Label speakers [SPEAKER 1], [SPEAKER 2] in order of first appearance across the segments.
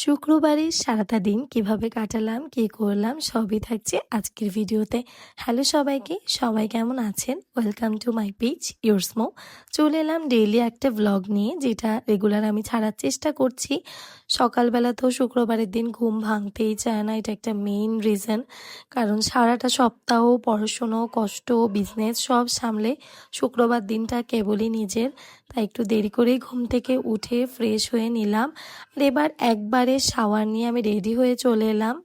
[SPEAKER 1] শুক্রবারের সারাটা দিন কিভাবে কাটালাম, কি করলাম সবই থাকছে আজকের ভিডিওতে। হ্যালো সবাইকে, সবাই কেমন আছেন? ওয়েলকাম টু মাই পেজ ইয়োরসমো। চলে এলাম ডেইলি একটা ভ্লগ নিয়ে, যেটা রেগুলার আমি ছাড়ার চেষ্টা করছি। সকালবেলা তো শুক্রবারের দিন ঘুম ভাঙতেই চায় না, এটা একটা মেইন রিজন। কারণ সারাটা সপ্তাহ পড়াশুনো, কষ্ট, বিজনেস সব সামলে শুক্রবার দিনটা কেবলই নিজের। তাই একটু দেরি করেই ঘুম থেকে উঠে ফ্রেশ হয়ে নিলাম। আর এবার একবারে শাওয়ার নিয়ে আমি রেডি হয়ে চলে এলাম।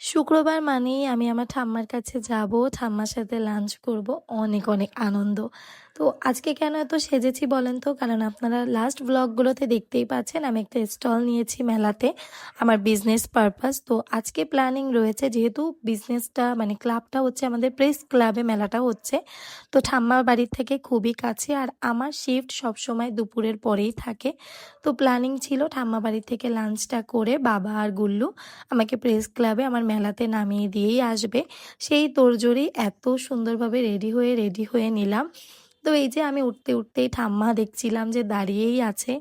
[SPEAKER 1] শুক্রবার মানেই আমি আমার ঠাম্মার কাছে যাব, ঠাম্মার সাথে লাঞ্চ করব, অনেক অনেক আনন্দ। তো আজকে কেন এত সেজেছি বলেন তো? কারণ আপনারা লাস্ট ব্লগগুলোতে দেখতেই পাচ্ছেন আমি একটা স্টল নিয়েছি মেলাতে, আমার বিজনেস পারপাস। তো আজকে প্ল্যানিং রয়েছে, যেহেতু বিজনেসটা মানে ক্লাবটা হচ্ছে আমাদের প্রেস ক্লাবে, মেলাটা হচ্ছে তো ঠাম্মার বাড়ির থেকে খুবই কাছে, আর আমার শিফট সবসময় দুপুরের পরেই থাকে। তো প্ল্যানিং ছিল ঠাম্মা বাড়ি থেকে লাঞ্চটা করে বাবা আর গুল্লু আমাকে প্রেস ক্লাবে আমার মেলাতে নামিয়ে দিয়েই আসবে। সেই তোড়জোড়ি এত সুন্দরভাবে রেডি হয়ে নিলাম। তো এই যে আমি উঠতে উঠতেই ঠাম্মা দেখছিলাম যে দাঁড়িয়েই আছে।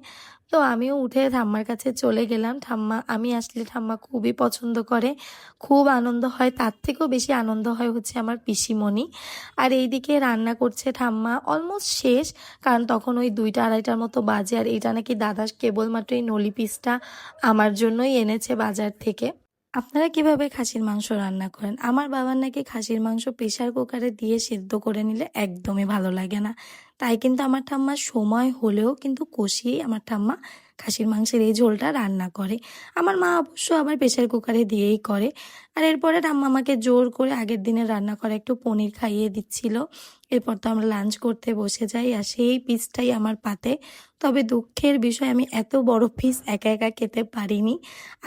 [SPEAKER 1] তো আমিও উঠে ঠাম্মার কাছে চলে গেলাম। ঠাম্মা, আমি আসলে ঠাম্মা খুবই পছন্দ করে, খুব আনন্দ হয়। তার থেকেও বেশি আনন্দ হয় হচ্ছে আমার পিসিমণি। আর এইদিকে রান্না করছে ঠাম্মা, অলমোস্ট শেষ। কারণ তখন ওই 2টা 2:30টার মতো বাজে, আর এটা নাকি দাদা কেবলমাত্র এই নলি পিসটা আমার জন্যই এনেছে বাজার থেকে। আপনারা কিভাবে খাসির মাংস রান্না করেন? আমার বাবার নাকি খাসির মাংস প্রেসার কুকারে দিয়ে সেদ্ধ করে নিলে একদমই ভালো লাগে না। তাই কিন্তু আমার ঠাম্মার সময় হলেও কিন্তু কষিয়েই আমার ঠাম্মা খাসির মাংসের এই ঝোলটা রান্না করে। আমার মা অবশ্য আবার প্রেসার কুকারে দিয়েই করে। আর এরপরে ঠাম্মা আমাকে জোর করে আগের দিনে রান্না করা একটু পনির খাইয়ে দিচ্ছিল। এরপর তো আমরা লাঞ্চ করতে বসে যাই, আর সেই পিসটাই আমার পাতে। তবে দুঃখের বিষয়, আমি এত বড় পিস একা একা খেতে পারিনি।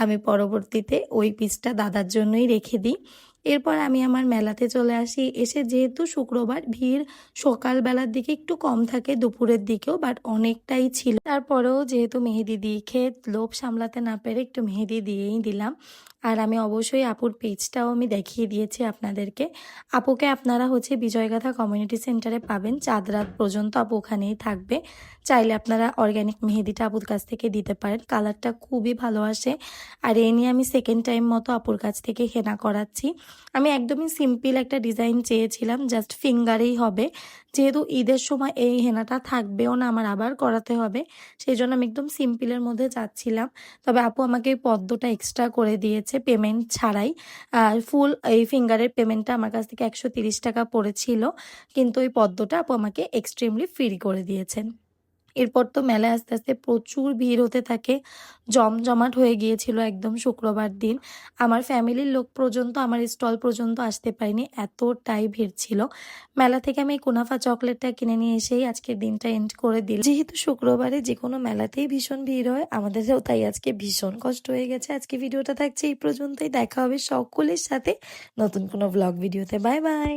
[SPEAKER 1] আমি পরবর্তীতে ওই পিসটা দাদার জন্যই রেখে দিই। এরপর আমি আমার মেলাতে চলে আসি। এসে যেহেতু শুক্রবার ভিড় সকালবেলার দিকে একটু কম থাকে, দুপুরের দিকেও বাট অনেকটাই ছিল। তারপরেও যেহেতু মেহেদি দিয়ে খেয়ে লোভ সামলাতে না পেরে একটু মেহেদি দিয়েই দিলাম। আর আমি অবশ্যই আপুর পেজটাও আমি দেখিয়ে দিয়েছি আপনাদেরকে। আপুকে আপনারা হচ্ছে বিজয়গাথা কমিউনিটি সেন্টারে পাবেন, চাঁদ রাত পর্যন্ত আপু ওখানেই থাকবে। চাইলে আপনারা অর্গ্যানিক মেহেদিটা আপুর কাছ থেকে দিতে পারেন, কালারটা খুবই ভালো আসে। আর এই নিয়ে আমি সেকেন্ড টাইম মতো আপুর কাছ থেকে হেনা করাচ্ছি। আমি একদমই সিম্পল একটা ডিজাইন চেয়েছিলাম, জাস্ট ফিঙ্গারেই হবে। যেহেতু ঈদের সময় এই হেনাটা থাকবেও না, আমার আবার করাতে হবে, সেই জন্য আমি একদম সিম্পলের মধ্যে চাচ্ছিলাম। তবে আপু আমাকে এই পদ্মটা এক্সট্রা করে দিয়েছে পেমেন্ট ছাড়াই। আর ফুল এই ফিঙ্গারের পেমেন্টটা আমার কাছ থেকে 130 টাকা পড়েছিল, কিন্তু ওই পদ্মটা আপু আমাকে এক্সট্রিমলি ফ্রি করে দিয়েছেন। এরপর তো মেলায় আস্তে আস্তে প্রচুর ভিড় হতে থাকে, জমজমাট হয়ে গিয়েছিল একদম শুক্রবার দিন। আমার ফ্যামিলির লোক পর্যন্ত আমার স্টল পর্যন্ত আসতে পারিনি, এতটাই ভিড় ছিল। মেলা থেকে আমি কুনাফা চকলেটটা কিনে নিয়ে এসেই আজকের দিনটা এন্ড করে দিল। যেহেতু শুক্রবারে যে কোনো মেলাতেই ভীষণ ভিড় হয়, আমাদেরও তাই আজকে ভীষণ কষ্ট হয়ে গেছে। আজকে ভিডিওটা থাকছে এই পর্যন্তই, দেখা হবে সকলের সাথে নতুন কোনো ব্লগ ভিডিওতে। Bye bye.